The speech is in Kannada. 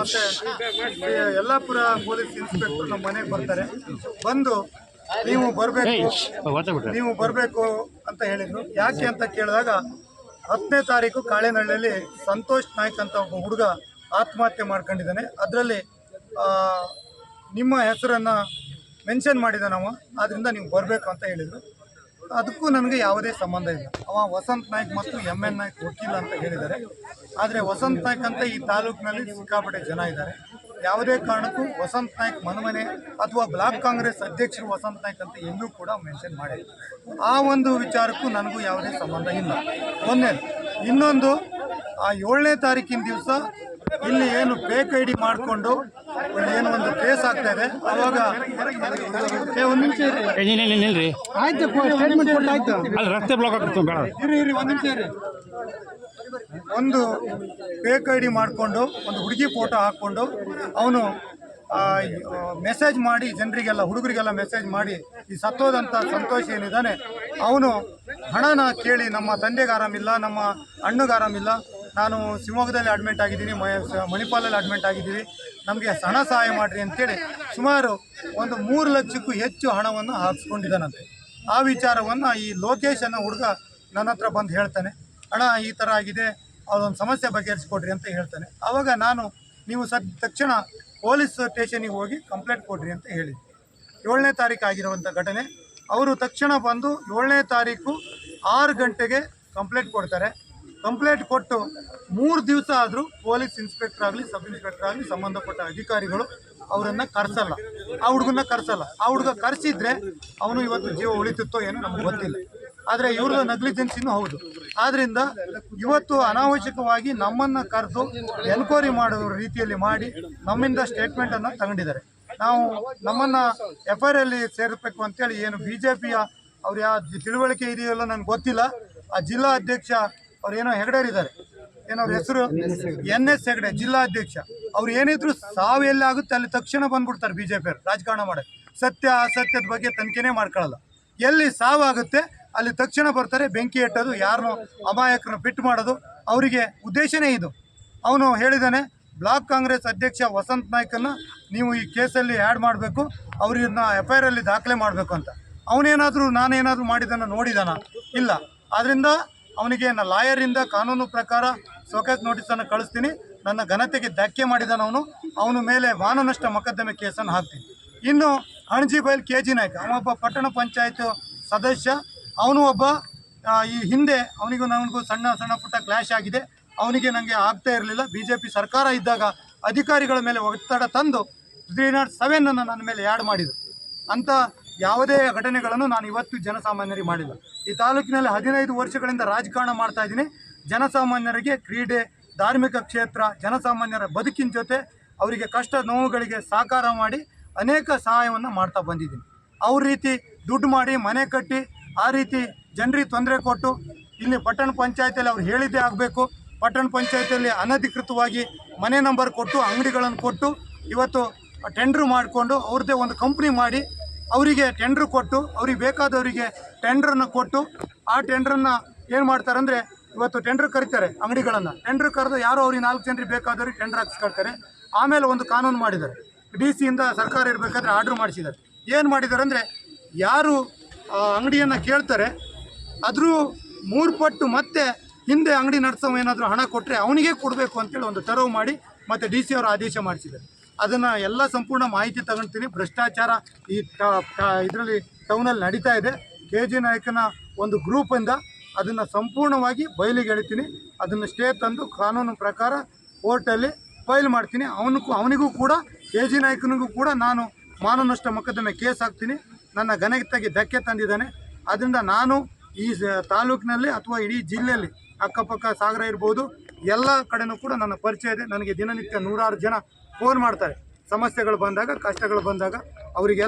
ಮತ್ತು ಯಲ್ಲಾಪುರ ಪೊಲೀಸ್ ಇನ್ಸ್ಪೆಕ್ಟರ್ ನಮ್ಮ ಮನೆಗೆ ಬರ್ತಾರೆ. ಬಂದು ನೀವು ಬರಬೇಕು ಅಂತ ಹೇಳಿದರು. ಯಾಕೆ ಅಂತ ಕೇಳಿದಾಗ 10ನೇ ತಾರೀಕು ಕಾಳೆನಹಳ್ಳಿಯಲ್ಲಿ ಸಂತೋಷ್ ನಾಯ್ಕ್ ಅಂತ ಒಬ್ಬ ಹುಡುಗ ಆತ್ಮಹತ್ಯೆ ಮಾಡ್ಕೊಂಡಿದ್ದಾನೆ. ಅದರಲ್ಲಿ ನಿಮ್ಮ ಹೆಸರನ್ನು ಮೆನ್ಷನ್ ಮಾಡಿದ್ದಾನವ, ಆದ್ದರಿಂದ ನೀವು ಬರಬೇಕು ಅಂತ ಹೇಳಿದರು. ಅದಕ್ಕೂ ನನಗೆ ಯಾವುದೇ ಸಂಬಂಧ ಇಲ್ಲ. ಅವ ವಸಂತ್ ನಾಯ್ಕ್ ಮತ್ತು MN ನಾಯ್ಕ್ ವಕೀಲ ಅಂತ ಹೇಳಿದ್ದಾರೆ. ಆದರೆ ವಸಂತ್ ನಾಯ್ಕ್ ಅಂತ ಈ ತಾಲೂಕಿನಲ್ಲಿ ಸಿಕ್ಕಾಪಟ್ಟೆ ಜನ ಇದ್ದಾರೆ. ಯಾವುದೇ ಕಾರಣಕ್ಕೂ ವಸಂತ್ ನಾಯ್ಕ್ ಮನೆ ಅಥವಾ ಬ್ಲಾಕ್ ಕಾಂಗ್ರೆಸ್ ಅಧ್ಯಕ್ಷರು ವಸಂತ್ ನಾಯ್ಕ್ ಅಂತ ಎಲ್ಲೂ ಕೂಡ ಮೆನ್ಷನ್ ಮಾಡಿಲ್ಲ. ಆ ಒಂದು ವಿಚಾರಕ್ಕೂ ನನಗೂ ಯಾವುದೇ ಸಂಬಂಧ ಇಲ್ಲ. ಒಂದನೇದು. ಇನ್ನೊಂದು, ಆ 7ನೇ ತಾರೀಕಿನ ದಿವಸ ಇಲ್ಲಿ ಏನು ಫೇಕ್ ID ಮಾಡಿಕೊಂಡು ಏನು ಒಂದು ಕೇಸ್ ಆಗ್ತಾ ಇದೆ. ಅವಾಗ ಒಂದು ನಿಮಿಷ ಇರಿ, ಆಯ್ತು, ಸ್ಟೇಟ್ಮೆಂಟ್ ಕೊಟ್ಟಾಯ್ತು, ರಸ್ತೆ ಬ್ಲಾಕ್ ಆಗ್ತದೆ, ಇರಿ ಒಂದು ನಿಮಿಷ ಇರಿ. ಒಂದು ಫೇಕ್ ID ಮಾಡಿಕೊಂಡು ಒಂದು ಹುಡುಗಿ ಫೋಟೋ ಹಾಕ್ಕೊಂಡು ಅವನು ಮೆಸೇಜ್ ಮಾಡಿ ಜನರಿಗೆಲ್ಲ, ಹುಡುಗರಿಗೆಲ್ಲ ಮೆಸೇಜ್ ಮಾಡಿ ಈ ಸತ್ತೋದಂಥ ಸಂತೋಷ ಏನಿದ್ದಾನೆ ಅವನು ಹಣನ ಕೇಳಿ, ನಮ್ಮ ತಂದೆಗೆ ಆರಾಮಿಲ್ಲ, ನಮ್ಮ ಅಣ್ಣಗೆ ಆರಾಮಿಲ್ಲ, ನಾನು ಶಿವಮೊಗ್ಗದಲ್ಲಿ ಅಡ್ಮಿಟ್ ಆಗಿದ್ದೀನಿ, ಮಣಿಪಾಲಲ್ಲಿ ಅಡ್ಮಿಟ್ ಆಗಿದ್ದೀವಿ, ನಮಗೆ ಹಣ ಸಹಾಯ ಮಾಡಿರಿ ಅಂತೇಳಿ ಸುಮಾರು ಒಂದು 3 ಲಕ್ಷಕ್ಕೂ ಹೆಚ್ಚು ಹಣವನ್ನು ಹಾಕಿಸ್ಕೊಂಡಿದ್ದಾನಂತೆ. ಆ ವಿಚಾರವನ್ನು ಈ ಲೋಕೇಶ್ ಅನ್ನೋ ಹುಡುಗ ನನ್ನ ಹತ್ರ ಬಂದು ಹೇಳ್ತಾನೆ, ಅಣ್ಣ ಈ ಥರ ಆಗಿದೆ, ಅವರೊಂದು ಸಮಸ್ಯೆ ಬಗೆಹರಿಸ್ಕೊಡ್ರಿ ಅಂತ ಹೇಳ್ತಾನೆ. ಆವಾಗ ನೀವು ತಕ್ಷಣ ಪೊಲೀಸ್ ಸ್ಟೇಷನಿಗೆ ಹೋಗಿ ಕಂಪ್ಲೇಂಟ್ ಕೊಡ್ರಿ ಅಂತ ಹೇಳಿದ್ವಿ. 7ನೇ ತಾರೀಕು ಆಗಿರುವಂಥ ಘಟನೆ. ಅವರು ತಕ್ಷಣ ಬಂದು 7ನೇ ತಾರೀಕು 6 ಗಂಟೆಗೆ ಕಂಪ್ಲೇಂಟ್ ಕೊಡ್ತಾರೆ. ಕಂಪ್ಲೇಂಟ್ ಕೊಟ್ಟು 3 ದಿವಸ ಆದರೂ ಪೊಲೀಸ್ ಇನ್ಸ್ಪೆಕ್ಟರ್ ಆಗಲಿ, ಸಬ್ ಇನ್ಸ್ಪೆಕ್ಟರ್ ಆಗಲಿ, ಸಂಬಂಧಪಟ್ಟ ಅಧಿಕಾರಿಗಳು ಅವರನ್ನು ಕರೆಸಲ್ಲ, ಆ ಹುಡುಗನ್ನ ಕರೆಸಲ್ಲ. ಆ ಹುಡುಗ ಕರೆಸಿದ್ರೆ ಅವನು ಇವತ್ತು ಜೀವ ಉಳಿತಿತ್ತೋ ಏನೋ ನಮ್ಗೆ ಗೊತ್ತಿಲ್ಲ. ಆದರೆ ಇವ್ರದ್ದು ನೆಗ್ಲಿಜೆನ್ಸಿನೂ ಹೌದು. ಆದ್ದರಿಂದ ಇವತ್ತು ಅನಾವಶ್ಯಕವಾಗಿ ನಮ್ಮನ್ನು ಕರೆದು ಎನ್ಕ್ವೈರಿ ಮಾಡೋ ರೀತಿಯಲ್ಲಿ ಮಾಡಿ ನಮ್ಮಿಂದ ಸ್ಟೇಟ್ಮೆಂಟನ್ನು ತಗೊಂಡಿದ್ದಾರೆ. ನಾವು ನಮ್ಮನ್ನು FIR ಸೇರಿಸಬೇಕು ಅಂತೇಳಿ ಏನು BJPಯ ಅವ್ರು ಯಾವ ತಿಳುವಳಿಕೆ ಇದೆಯಲ್ಲ ನನಗೆ ಗೊತ್ತಿಲ್ಲ. ಆ ಜಿಲ್ಲಾ ಅಧ್ಯಕ್ಷ ಅವ್ರು ಏನೋ ಹೆಗಡೆರಿದ್ದಾರೆ, ಏನೋ ಅವ್ರ ಹೆಸರು NS ಹೆಗಡೆ, ಜಿಲ್ಲಾ ಅಧ್ಯಕ್ಷ. ಅವ್ರು ಏನಿದ್ರು ಸಾವು ಎಲ್ಲಿ ಆಗುತ್ತೆ ಅಲ್ಲಿ ತಕ್ಷಣ ಬಂದ್ಬಿಡ್ತಾರೆ BJPಯವ್ರು ರಾಜಕಾರಣ ಮಾಡೋಕ್ಕೆ. ಸತ್ಯ ಅಸತ್ಯದ ಬಗ್ಗೆ ತನಿಖೆನೇ ಮಾಡ್ಕೊಳ್ಳಲ್ಲ. ಎಲ್ಲಿ ಸಾವಾಗುತ್ತೆ ಅಲ್ಲಿ ತಕ್ಷಣ ಬರ್ತಾರೆ, ಬೆಂಕಿ ಇಟ್ಟೋದು, ಯಾರನ್ನೋ ಅಮಾಯಕರನ್ನ ಬಿಟ್ಟು ಮಾಡೋದು ಅವರಿಗೆ ಉದ್ದೇಶನೇ ಇದು. ಅವನು ಹೇಳಿದ್ದಾನೆ, ಬ್ಲಾಕ್ ಕಾಂಗ್ರೆಸ್ ಅಧ್ಯಕ್ಷ ವಸಂತ್ ನಾಯ್ಕನ್ನು ನೀವು ಈ ಕೇಸಲ್ಲಿ ಆ್ಯಡ್ ಮಾಡಬೇಕು, ಅವ್ರನ್ನ FIR ದಾಖಲೆ ಮಾಡಬೇಕು ಅಂತ. ಅವನೇನಾದರೂ ನಾನೇನಾದರೂ ಮಾಡಿದ್ದನ್ನು ನೋಡಿದಾನ? ಇಲ್ಲ. ಆದ್ದರಿಂದ ಅವನಿಗೆ ನಾನು ಲಾಯರಿಂದ ಕಾನೂನು ಪ್ರಕಾರ ಸೋಕಾಸ್ ನೋಟಿಸನ್ನು ಕಳಿಸ್ತೀನಿ. ನನ್ನ ಘನತೆಗೆ ಧಕ್ಕೆ ಮಾಡಿದಾನವನು, ಅವನ ಮೇಲೆ ಮಾನನಷ್ಟ ಮೊಕದ್ದಮೆ ಕೇಸನ್ನು ಹಾಕ್ತೀನಿ. ಇನ್ನು ಅಣಜಿಬೈಲ್ KG ನಾಯ್ಕ, ಅವನೊಬ್ಬ ಪಟ್ಟಣ ಪಂಚಾಯತ್ ಸದಸ್ಯ. ಅವನು ಒಬ್ಬ ಈ ಹಿಂದೆ ಅವನಿಗೂ ನನಗೂ ಸಣ್ಣ ಪುಟ್ಟ ಕ್ಲಾಶ್ ಆಗಿದೆ. ಅವನಿಗೆ ನನಗೆ ಆಗ್ತಾ ಇರಲಿಲ್ಲ. BJP ಸರ್ಕಾರ ಇದ್ದಾಗ ಅಧಿಕಾರಿಗಳ ಮೇಲೆ ಒತ್ತಡ ತಂದು 307 ನನ್ನ ಮೇಲೆ ಆ್ಯಡ್ ಮಾಡಿದರು. ಅಂಥ ಯಾವುದೇ ಘಟನೆಗಳನ್ನು ನಾನು ಇವತ್ತು ಜನಸಾಮಾನ್ಯರಿಗೆ ಮಾಡಿಲ್ಲ. ಈ ತಾಲೂಕಿನಲ್ಲಿ 15 ವರ್ಷಗಳಿಂದ ರಾಜಕಾರಣ ಮಾಡ್ತಾ ಇದ್ದೀನಿ. ಜನಸಾಮಾನ್ಯರಿಗೆ ಕ್ರೀಡೆ, ಧಾರ್ಮಿಕ ಕ್ಷೇತ್ರ, ಜನಸಾಮಾನ್ಯರ ಬದುಕಿನ ಜೊತೆ ಅವರಿಗೆ ಕಷ್ಟ ನೋವುಗಳಿಗೆ ಸಹಕಾರ ಮಾಡಿ ಅನೇಕ ಸಹಾಯವನ್ನು ಮಾಡ್ತಾ ಬಂದಿದ್ದೀನಿ. ಅವ್ರ ರೀತಿ ದುಡ್ಡು ಮಾಡಿ ಮನೆ ಕಟ್ಟಿ ಆ ರೀತಿ ಜನರಿಗೆ ತೊಂದರೆ ಕೊಟ್ಟು ಇಲ್ಲಿ ಪಟ್ಟಣ ಪಂಚಾಯತಿಯಲ್ಲಿ ಅವ್ರು ಹೇಳಿದ್ದೇ ಆಗಬೇಕು, ಪಟ್ಟಣ ಪಂಚಾಯತಿಯಲ್ಲಿ ಅನಧಿಕೃತವಾಗಿ ಮನೆ ನಂಬರ್ ಕೊಟ್ಟು ಅಂಗಡಿಗಳನ್ನು ಕೊಟ್ಟು ಇವತ್ತು ಟೆಂಡ್ರು ಮಾಡಿಕೊಂಡು ಅವ್ರದ್ದೇ ಒಂದು ಕಂಪ್ನಿ ಮಾಡಿ ಅವರಿಗೆ ಟೆಂಡ್ರು ಕೊಟ್ಟು ಅವ್ರಿಗೆ ಬೇಕಾದವರಿಗೆ ಟೆಂಡ್ರನ್ನು ಕೊಟ್ಟು ಆ ಟೆಂಡ್ರನ್ನು ಏನು ಮಾಡ್ತಾರೆ ಅಂದರೆ ಇವತ್ತು ಟೆಂಡ್ರ್ ಕರೀತಾರೆ ಅಂಗಡಿಗಳನ್ನು. ಟೆಂಡ್ರ್ ಕರೆದು ಯಾರೋ ಅವ್ರಿಗೆ 4 ಜನರಿಗೆ ಬೇಕಾದವ್ರಿಗೆ ಟೆಂಡ್ರ್ ಹಾಕಿಸ್ಕೊಳ್ತಾರೆ. ಆಮೇಲೆ ಒಂದು ಕಾನೂನು ಮಾಡಿದ್ದಾರೆ, DC ಸರ್ಕಾರ ಇರಬೇಕಾದ್ರೆ ಆರ್ಡ್ರ್ ಮಾಡಿಸಿದ್ದಾರೆ. ಏನು ಮಾಡಿದ್ದಾರೆ ಅಂದರೆ ಯಾರು ಅಂಗಡಿಯನ್ನು ಕೇಳ್ತಾರೆ ಅದ್ರ 3 ಪಟ್ಟು ಮತ್ತೆ ಹಿಂದೆ ಅಂಗಡಿ ನಡೆಸೋ ಏನಾದರೂ ಹಣ ಕೊಟ್ಟರೆ ಅವನಿಗೆ ಕೊಡಬೇಕು ಅಂತೇಳಿ ಒಂದು ತೆರವು ಮಾಡಿ ಮತ್ತು DC ಅವರು ಆದೇಶ ಮಾಡಿಸಿದ್ದಾರೆ. ಅದನ್ನು ಎಲ್ಲ ಸಂಪೂರ್ಣ ಮಾಹಿತಿ ತಗೊಳ್ತೀನಿ. ಭ್ರಷ್ಟಾಚಾರ ಈ ಇದರಲ್ಲಿ ಟೌನಲ್ಲಿ ನಡೀತಾ ಇದೆ. KG ನಾಯ್ಕನ ಒಂದು ಗ್ರೂಪಿಂದ ಅದನ್ನು ಸಂಪೂರ್ಣವಾಗಿ ಬಯಲಿಗೆ ಎಳಿತೀನಿ. ಅದನ್ನು ಸ್ಟೇ ತಂದು ಕಾನೂನು ಪ್ರಕಾರ ಕೋರ್ಟಲ್ಲಿ ಫೈಲ್ ಮಾಡ್ತೀನಿ. ಅವನಿಗೂ ಕೂಡ KG ನಾಯ್ಕನಿಗೂ ಕೂಡ ನಾನು ಮಾನನಷ್ಟ ಮೊಕದ್ದಮೆ ಕೇಸ್ ಹಾಕ್ತೀನಿ. ನನ್ನ ಘನತೆಗೆ ಧಕ್ಕೆ ತಂದಿದ್ದಾನೆ. ಅದರಿಂದ ನಾನು ಈ ತಾಲೂಕಿನಲ್ಲಿ ಅಥವಾ ಇಡೀ ಜಿಲ್ಲೆಯಲ್ಲಿ ಅಕ್ಕಪಕ್ಕ ಸಾಗರ ಇರ್ಬೋದು ಎಲ್ಲ ಕಡೆನೂ ಕೂಡ ನನ್ನ ಪರಿಚಯ ಇದೆ. ನನಗೆ ದಿನನಿತ್ಯ 100 ಜನ ಫೋನ್ ಮಾಡ್ತಾರೆ ಸಮಸ್ಯೆಗಳು ಬಂದಾಗ, ಕಷ್ಟಗಳು ಬಂದಾಗ. ಅವರಿಗೆ